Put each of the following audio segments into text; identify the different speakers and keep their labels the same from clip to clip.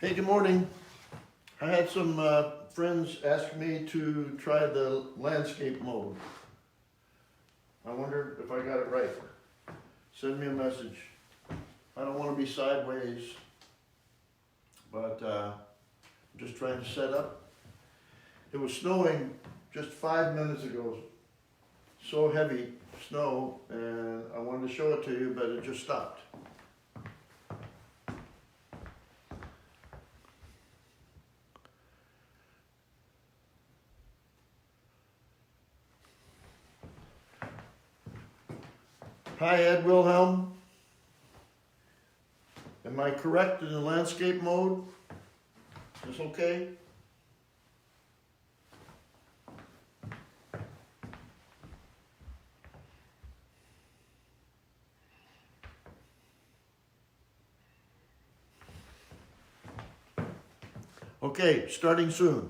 Speaker 1: Hey, good morning. I had some friends ask me to try the landscape mode. I wonder if I got it right. Send me a message. I don't want to be sideways, but I'm just trying to set up. It was snowing just 5 minutes ago. So heavy snow, and I wanted to show it to you, but it just stopped. Hi, Ed Wilhelm. Am I correct in the landscape mode? Is this okay? Okay, starting soon.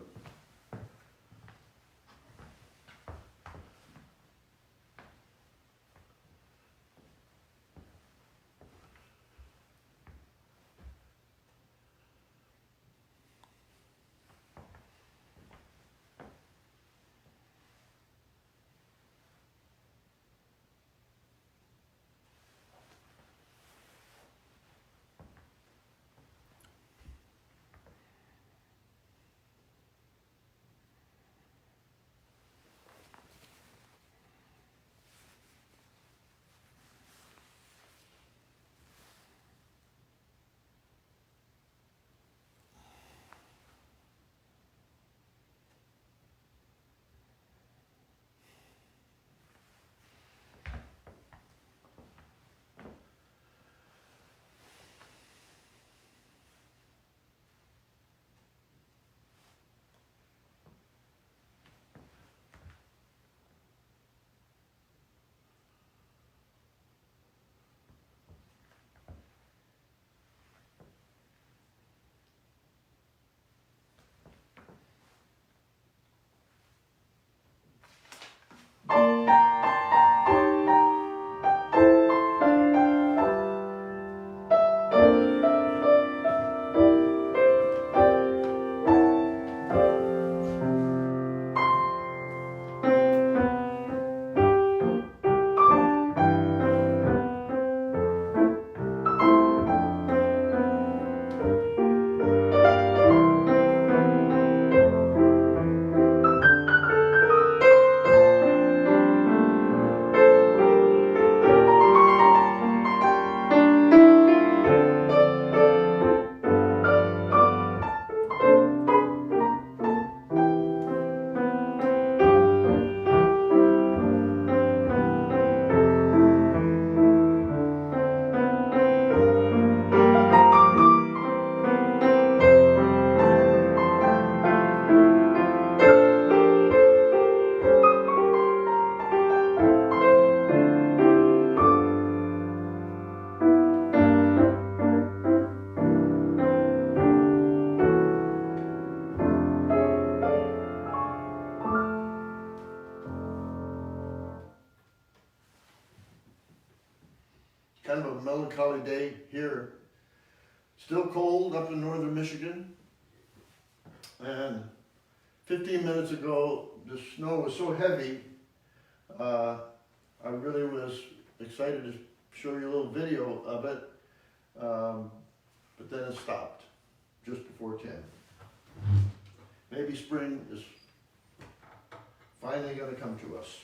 Speaker 1: Kind of a melancholy day here. Still cold up in northern Michigan. And 15 minutes ago, the snow was so heavy, I really was excited to show you a little video of it, but then it stopped just before 10. Maybe spring is finally going to come to us.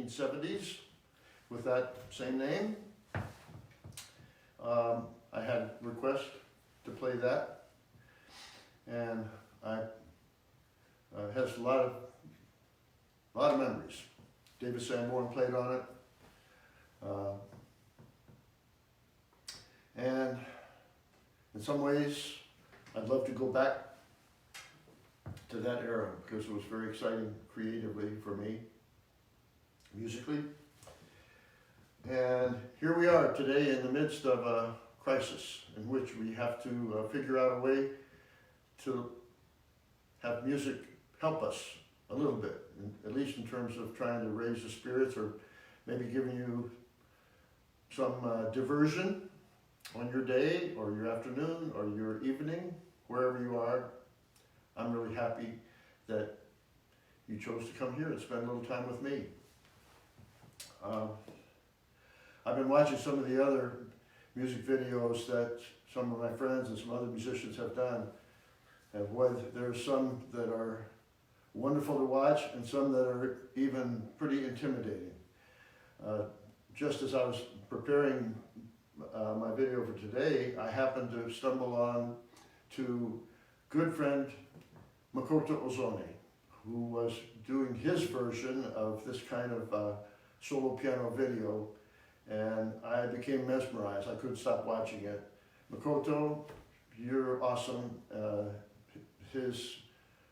Speaker 1: 1970s with that same name. I had requests to play that, and I has a lot of memories. David Sanborn played on it, and in some ways, I'd love to go back to that era because it was very exciting creatively for me, musically. And here we are today in the midst of a crisis in which we have to figure out a way to have music help us a little bit, at least in terms of trying to raise the spirits or maybe giving you some diversion on your day or your afternoon or your evening, wherever you are. I'm really happy that you chose to come here and spend a little time with me. I've been watching some of the other music videos that some of my friends and some other musicians have done. And there's some that are wonderful to watch and some that are even pretty intimidating. Just as I was preparing my video for today, I happened to stumble on to good friend Makoto Ozone, who was doing his version of this kind of solo piano video, and I became mesmerized. I couldn't stop watching it. Makoto, you're awesome.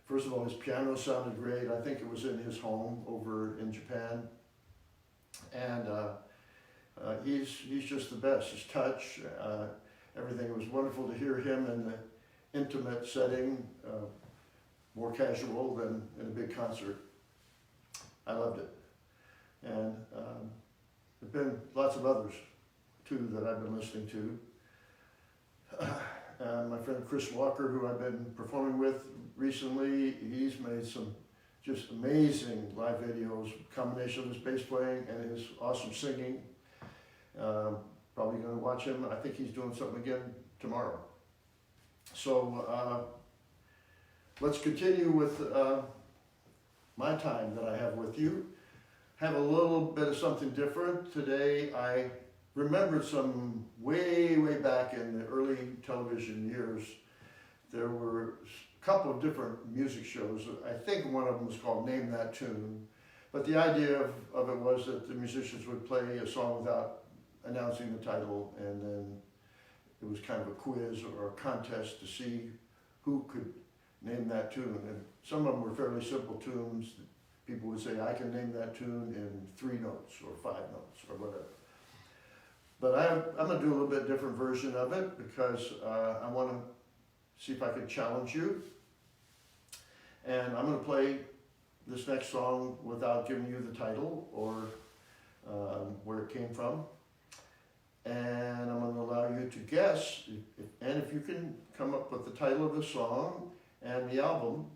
Speaker 1: First of all, his piano sounded great. I think it was in his home over in Japan, and he's just the best. His touch, everything. It was wonderful to hear him in the intimate setting, more casual than in a big concert. I loved it. And there have been lots of others too that I've been listening to. My friend Chris Walker, who I've been performing with recently, he's made some just amazing live videos, combination of his bass playing and his awesome singing. Probably going to watch him. I think he's doing something again tomorrow. So let's continue with my time that I have with you. Have a little bit of something different. Today I remembered some way back in the early television years. There were a couple of different music shows. I think one of them was called Name That Tune. But the idea of it was that the musicians would play a song without announcing the title, and then it was kind of a quiz or a contest to see who could name that tune. And some of them were fairly simple tunes. People would say, I can name that tune in 3 notes or 5 notes or whatever. But I'm going to do a little bit different version of it because I want to see if I can challenge you. And I'm going to play this next song without giving you the title or where it came from. And I'm going to allow you to guess, and if you can come up with the title of the song and the album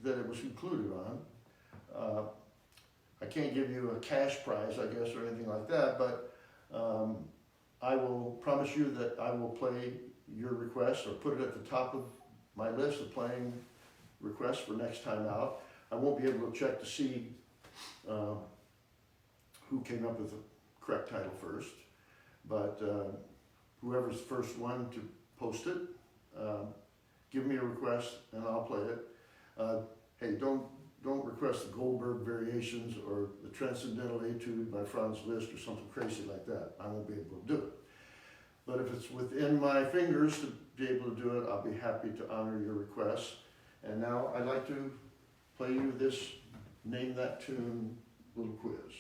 Speaker 1: that it was included on. I can't give you a cash prize, I guess, or anything like that, but I will promise you that I will play your request or put it at the top of my list of playing requests for next time out. I won't be able to check to see who came up with the correct title first, but whoever's the first one to post it, give me a request and I'll play it. Hey, don't request the Goldberg Variations or the Transcendental Etude by Franz Liszt or something crazy like that. I won't be able to do it. But if it's within my fingers to be able to do it, I'll be happy to honor your request. And now I'd like to play you this Name That Tune little quiz.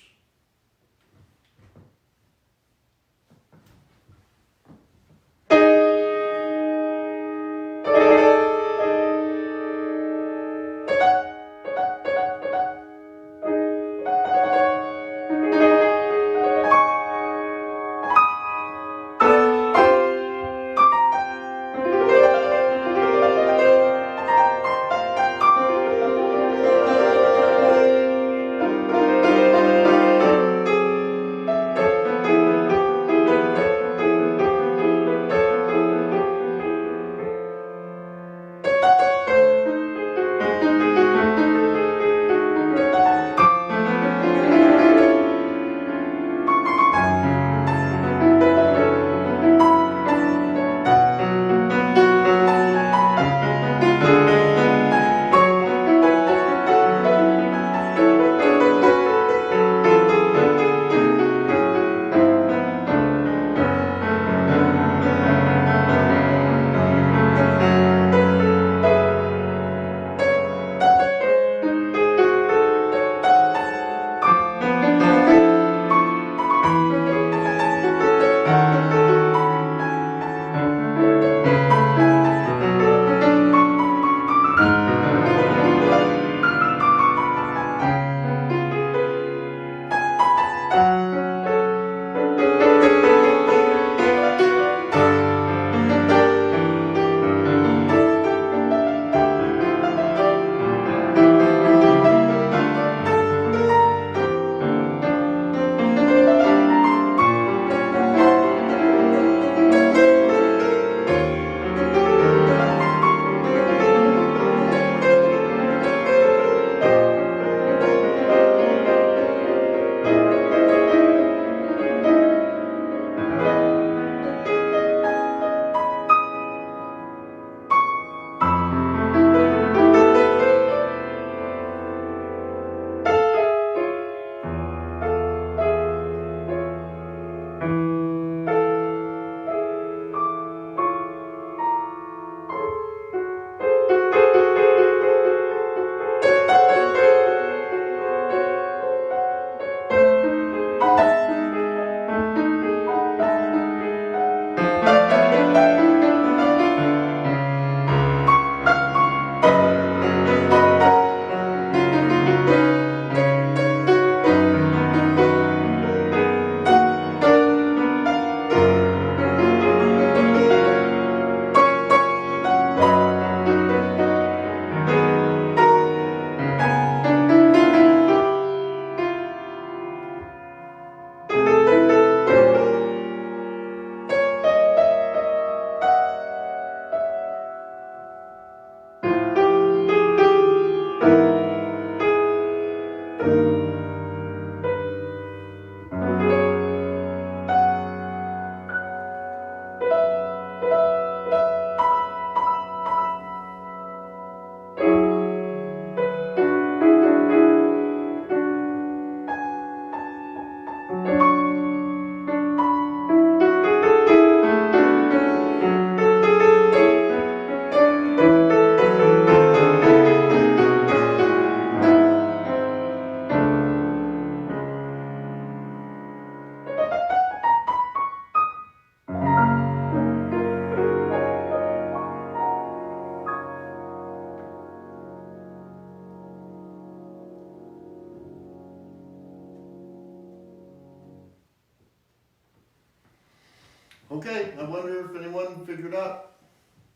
Speaker 1: Okay, I wonder if anyone figured out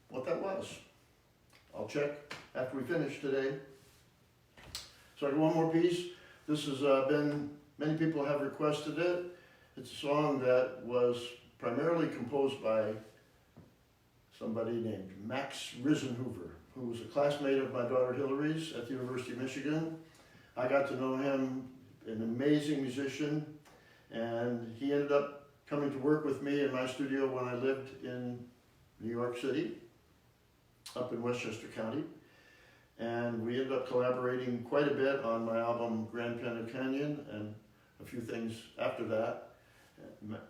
Speaker 1: what that was. I'll check after we finish today. So I got one more piece. This has been, many people have requested it. It's a song that was primarily composed by somebody named Max Risenhoover, who was a classmate of my daughter Hillary's at the University of Michigan. I got to know him, an amazing musician, and he ended up coming to work with me in my studio when I lived in New York City, up in Westchester County. And we ended up collaborating quite a bit on my album Grand Canyon and a few things after that.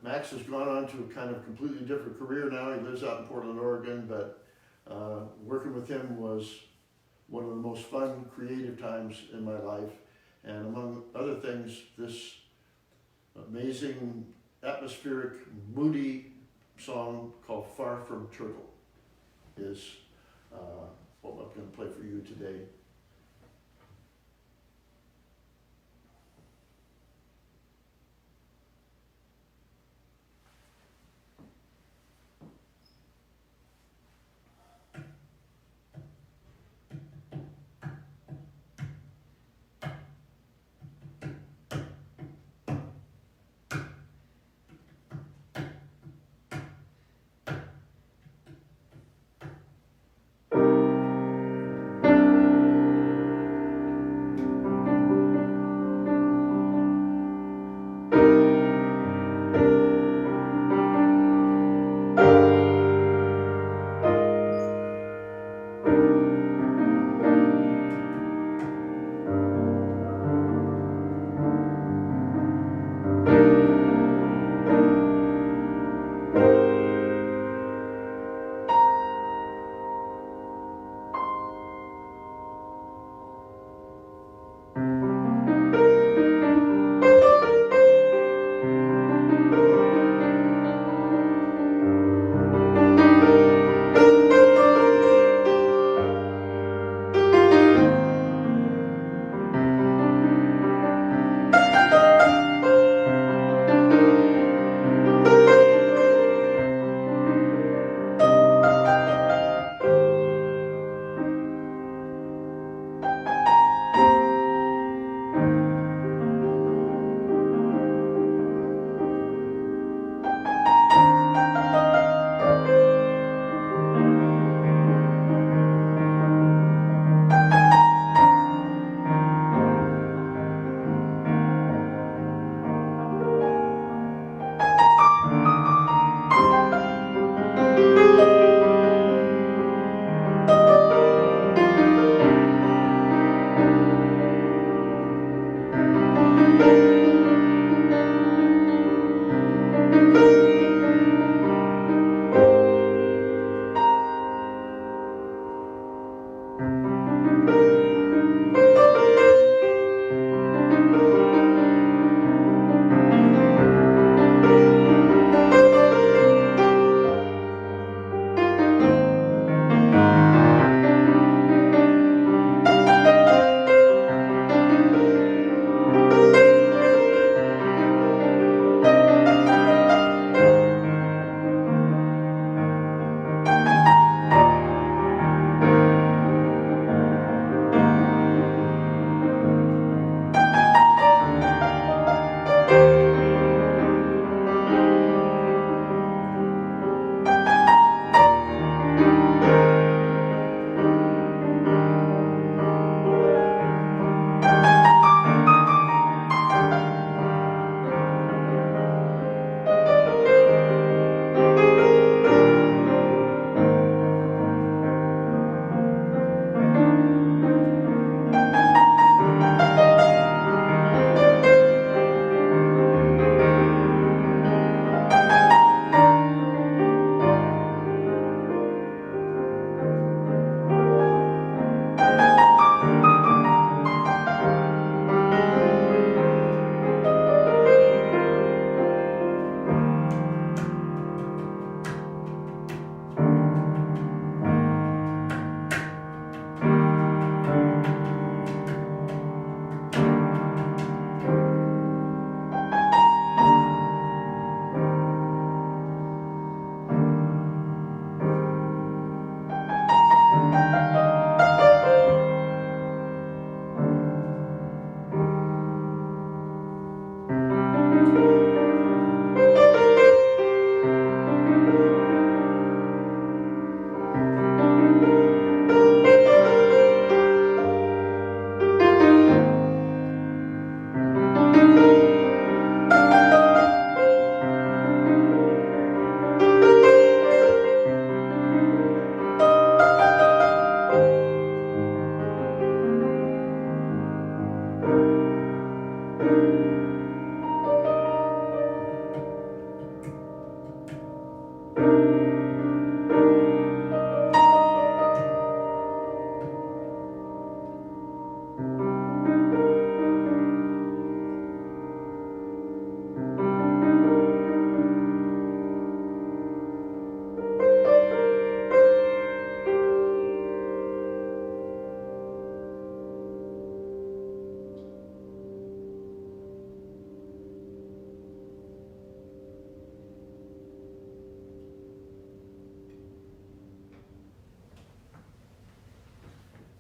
Speaker 1: Max has gone on to a kind of completely different career now. He lives out in Portland, Oregon, but working with him was one of the most fun, creative times in my life. And among other things, this amazing, atmospheric, moody song called Far From Turtle is what I'm going to play for you today.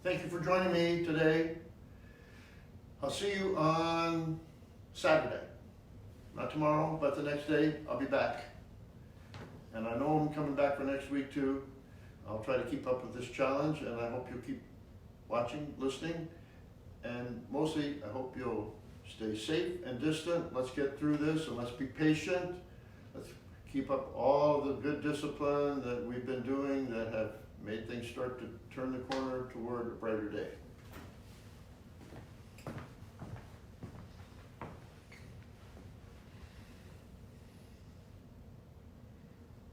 Speaker 1: Thank you for joining me today. I'll see you on Saturday. Not tomorrow, but the next day, I'll be back. And I know I'm coming back for next week too. I'll try to keep up with this challenge, and I hope you'll keep watching, listening, and mostly I hope you'll stay safe and distant. Let's get through this, and let's be patient. Let's keep up all the good discipline that we've been doing that have made things start to turn the corner toward a brighter day.